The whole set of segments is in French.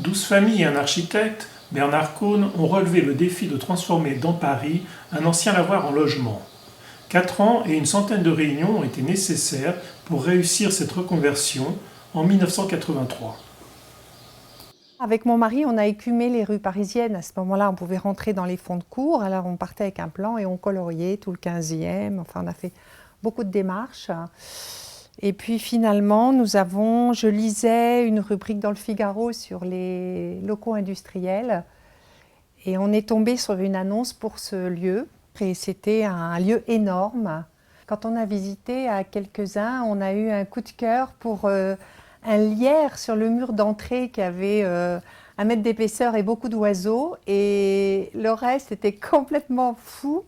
12 familles et un architecte, Bernard Cosne, ont relevé le défi de transformer dans Paris un ancien lavoir en logement. 4 ans et une centaine de réunions ont été nécessaires pour réussir cette reconversion en 1983. Avec mon mari, on a écumé les rues parisiennes. À ce moment-là, on pouvait rentrer dans les fonds de cours. Alors, on partait avec un plan et on coloriait tout le 15e. Enfin, on a fait beaucoup de démarches. Et puis, finalement, je lisais une rubrique dans le Figaro sur les locaux industriels. Et on est tombé sur une annonce pour ce lieu. Et c'était un lieu énorme. Quand on a visité à quelques-uns, on a eu un coup de cœur pour un lierre sur le mur d'entrée qui avait 1 mètre d'épaisseur et beaucoup d'oiseaux. Et le reste était complètement fou.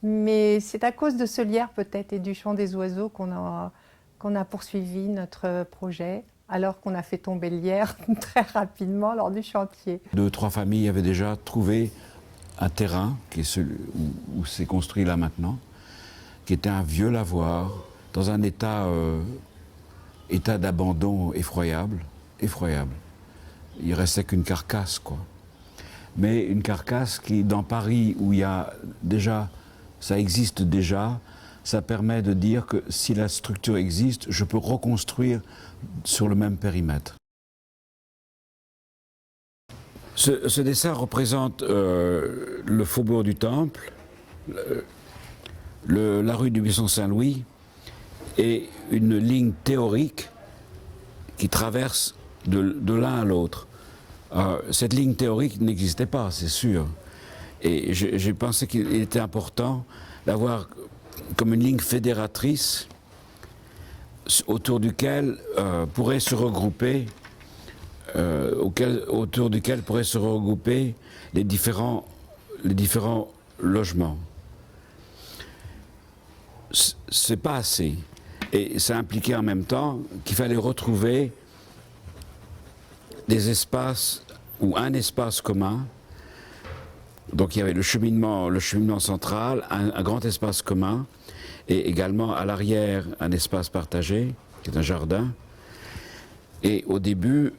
Mais c'est à cause de ce lierre peut-être et du chant des oiseaux qu'on a poursuivi notre projet, alors qu'on a fait tomber le lierre très rapidement lors du chantier. 2 ou 3 familles avaient déjà trouvé un terrain, qui est celui où c'est construit là maintenant, qui était un vieux lavoir, dans un état d'abandon effroyable. Il restait qu'une carcasse, quoi. Mais une carcasse qui, dans Paris, où il y a déjà, ça existe déjà, ça permet de dire que si la structure existe, je peux reconstruire sur le même périmètre. Ce dessin représente le faubourg du Temple, la rue du Buisson Saint-Louis et une ligne théorique qui traverse de l'un à l'autre. Cette ligne théorique n'existait pas, c'est sûr. Et j'ai pensé qu'il était important d'avoir comme une ligne fédératrice autour duquel pourraient se regrouper autour duquel pourraient se regrouper les différents logements. C'est pas assez. Et ça impliquait en même temps qu'il fallait retrouver des espaces ou un espace commun. Donc il y avait le cheminement central, un grand espace commun, et également à l'arrière un espace partagé, qui est un jardin. Et au début,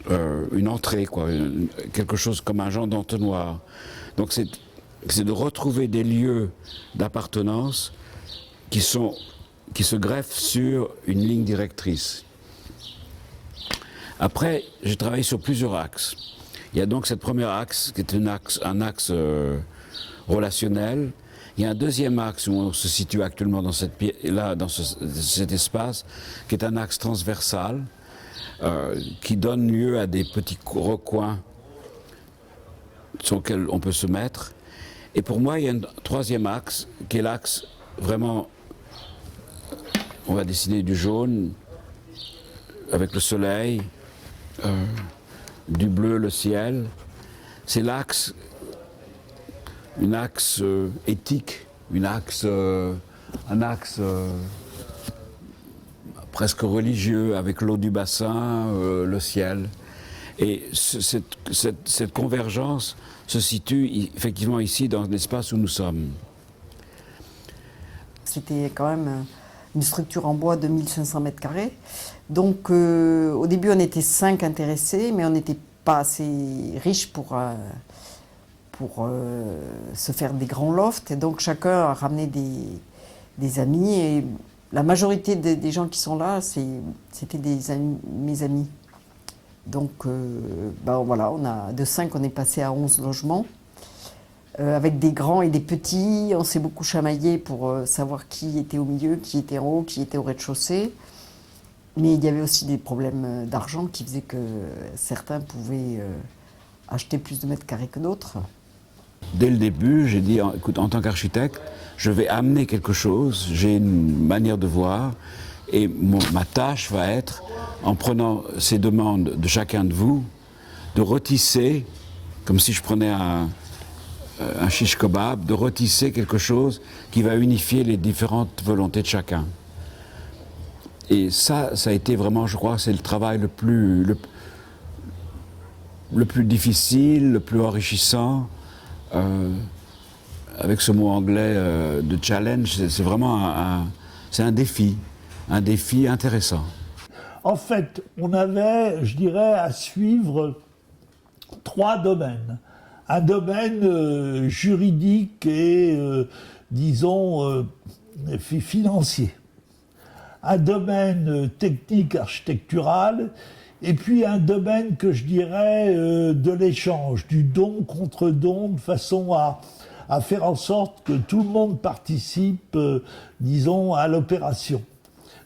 une entrée, quoi, quelque chose comme un genre d'entonnoir. Donc c'est de retrouver des lieux d'appartenance qui se greffent sur une ligne directrice. Après, j'ai travaillé sur plusieurs axes. Il y a donc cette première axe qui est un axe relationnel. Il y a un deuxième axe où on se situe actuellement dans cet espace, qui est un axe transversal, qui donne lieu à des petits recoins sur lesquels on peut se mettre. Et pour moi, il y a un troisième axe, qui est l'axe vraiment, on va dessiner du jaune, avec le soleil, du bleu, le ciel. C'est l'axe, un axe éthique, un axe presque religieux, avec l'eau du bassin, le ciel. Et cette convergence se situe effectivement ici, dans l'espace où nous sommes. C'était quand même une structure en bois de 1500 mètres carrés. Donc au début on était 5 intéressés, mais on n'était pas assez riches pour se faire des grands lofts. Et donc chacun a ramené des amis. Et la majorité des gens qui sont là, c'était mes amis. Donc voilà, de 5 on est passé à 11 logements. Avec des grands et des petits, on s'est beaucoup chamaillé pour savoir qui était au milieu, qui était en haut, qui était au rez-de-chaussée. Mais il y avait aussi des problèmes d'argent qui faisaient que certains pouvaient acheter plus de mètres carrés que d'autres. Dès le début, j'ai dit, écoute, en tant qu'architecte, je vais amener quelque chose, j'ai une manière de voir, et ma tâche va être, en prenant ces demandes de chacun de vous, de retisser, comme si je prenais un shish kebab, de retisser quelque chose qui va unifier les différentes volontés de chacun. Et ça a été vraiment, je crois, c'est le travail le plus difficile, le plus enrichissant. Avec ce mot anglais de challenge, c'est vraiment un défi intéressant. En fait, on avait, je dirais, à suivre 3 domaines. Un domaine juridique et, disons, financier. Un domaine technique architectural, et puis un domaine que je dirais de l'échange, du don contre don, de façon à faire en sorte que tout le monde participe, disons, à l'opération.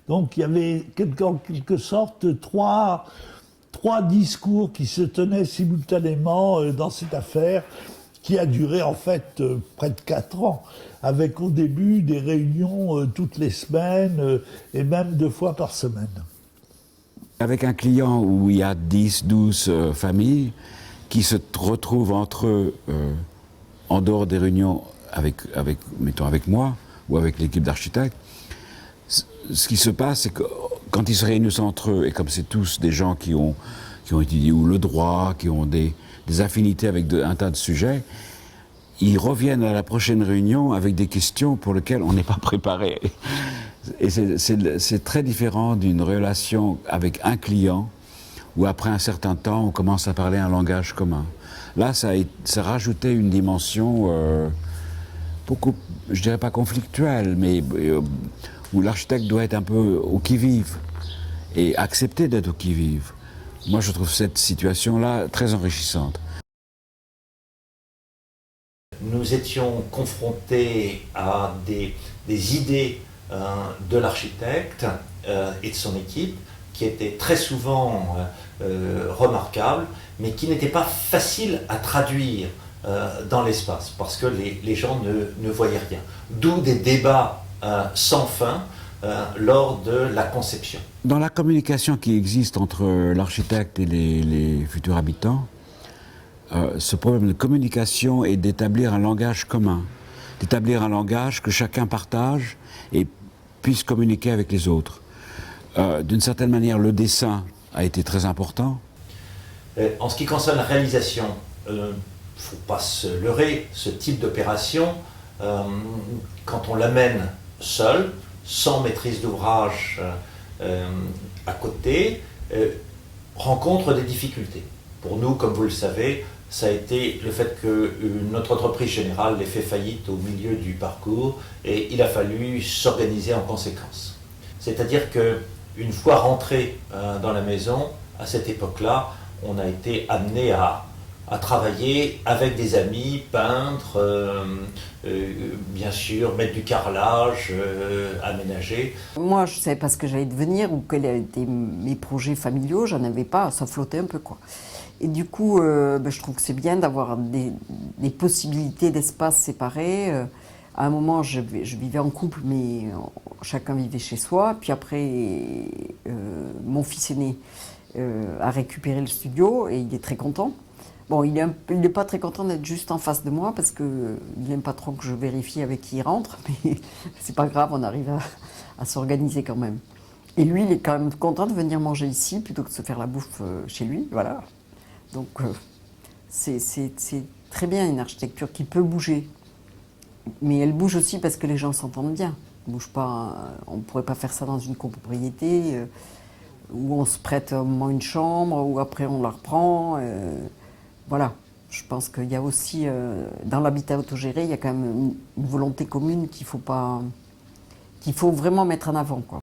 Donc il y avait en quelque sorte trois discours qui se tenaient simultanément dans cette affaire, qui a duré en fait près de 4 ans, avec au début des réunions toutes les semaines et même 2 fois par semaine. Avec un client où il y a 10, 12 familles qui se retrouvent entre eux en dehors des réunions mettons avec moi ou avec l'équipe d'architectes, ce qui se passe, c'est que quand ils se réunissent entre eux, et comme c'est tous des gens qui ont étudié ou le droit, qui ont des affinités avec un tas de sujets, ils reviennent à la prochaine réunion avec des questions pour lesquelles on n'est pas préparé. Et c'est très différent d'une relation avec un client où après un certain temps, on commence à parler un langage commun. Là, ça a rajouté une dimension beaucoup, je dirais pas conflictuelle, mais où l'architecte doit être un peu au qui-vive et accepter d'être au qui-vive. Moi, je trouve cette situation-là très enrichissante. Nous étions confrontés à des idées de l'architecte et de son équipe qui étaient très souvent remarquables, mais qui n'étaient pas faciles à traduire dans l'espace, parce que les gens ne voyaient rien. D'où des débats sans fin lors de la conception. Dans la communication qui existe entre l'architecte et les futurs habitants, ce problème de communication est d'établir un langage commun, d'établir un langage que chacun partage et puisse communiquer avec les autres. D'une certaine manière, le dessin a été très important. En ce qui concerne la réalisation, il ne faut pas se leurrer, ce type d'opération, quand on l'amène seul, sans maîtrise d'ouvrage à côté, rencontre des difficultés. Pour nous, comme vous le savez, ça a été le fait que notre entreprise générale l'ait fait faillite au milieu du parcours et il a fallu s'organiser en conséquence. C'est-à-dire qu'une fois rentré dans la maison, à cette époque-là, on a été amené à travailler avec des amis, peintres, bien sûr, mettre du carrelage, aménager. Moi, je ne savais pas ce que j'allais devenir ou quels étaient mes projets familiaux, j'en avais pas, ça flottait un peu quoi. Et du coup, je trouve que c'est bien d'avoir des possibilités d'espace séparés. À un moment, je vivais en couple, mais chacun vivait chez soi. Puis après, mon fils aîné a récupéré le studio et il est très content. Bon, il n'est pas très content d'être juste en face de moi parce qu'il n'aime pas trop que je vérifie avec qui il rentre, mais c'est pas grave, on arrive à s'organiser quand même. Et lui, il est quand même content de venir manger ici plutôt que de se faire la bouffe chez lui, voilà. Donc c'est très bien une architecture qui peut bouger, mais elle bouge aussi parce que les gens s'entendent bien. On bouge pas, on ne pourrait pas faire ça dans une copropriété où on se prête un moment une chambre, où après on la reprend. Voilà, je pense qu'il y a aussi, dans l'habitat autogéré, il y a quand même une volonté commune qu'il faut vraiment mettre en avant, quoi.